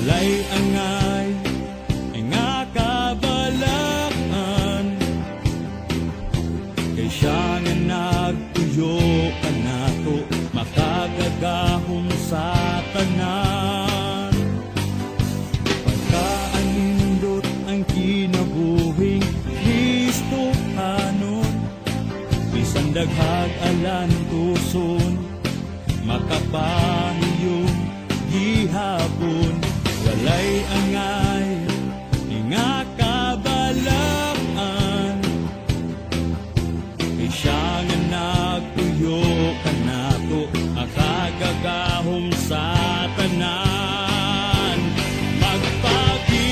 walay angay, ay nga kabalakan. Kay siya nga nagtuyo kanato, makagagahom sa tanan. Pagkaanindot ang kinabuhing Kristo hanon, bisan daghag alan tuson, makapahiyong gihapon. Walay angay, nga kabalakan. Kay siya nga nagtuyo kanato, makagagahom sa tanan. Magpabilin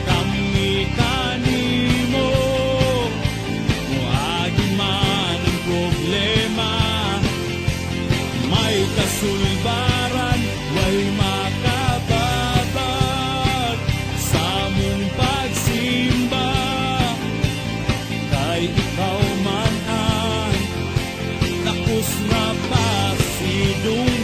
kami kanimo, muagi man ang problema, may kasulbaran, way makababag sa mong pagsimba. Kay ikaw man ang takos na pasidunggan.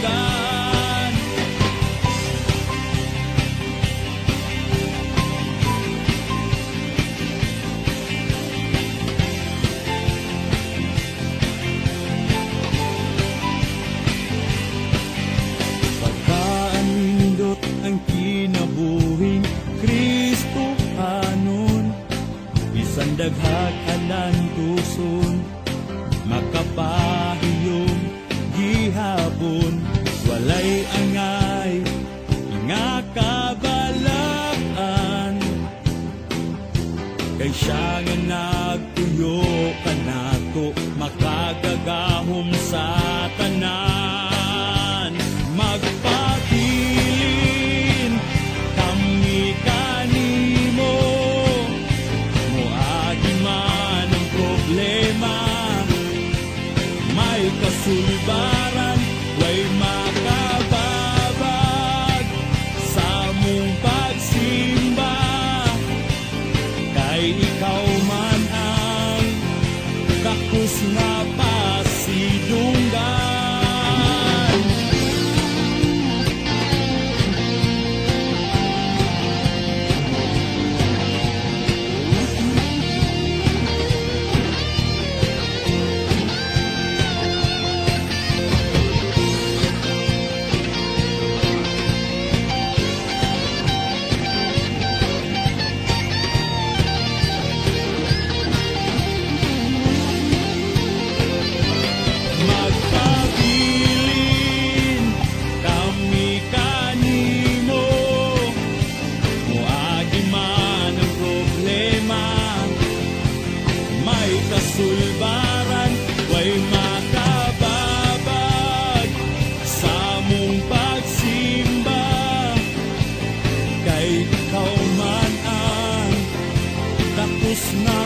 Pagkaanindot ang kinabuhing Kristo hanon, bisan daghag alan tuson, makapahiyong gihapon. Walay angay, nga kabalakan. Kay siya nga nagtuyo kanato, makagagahom sa tanan. Magpabilin kami kanimo, muagi man ang problema, may kasulbaran, way makababag sa mong pagsimba. Kay ikaw man ang takos na pasidunggan. Magpabilin kami kanimo, muagi man ang problema, may kasulbaran, way makababag sa mong pagsimba. Kay ikaw man ang takos na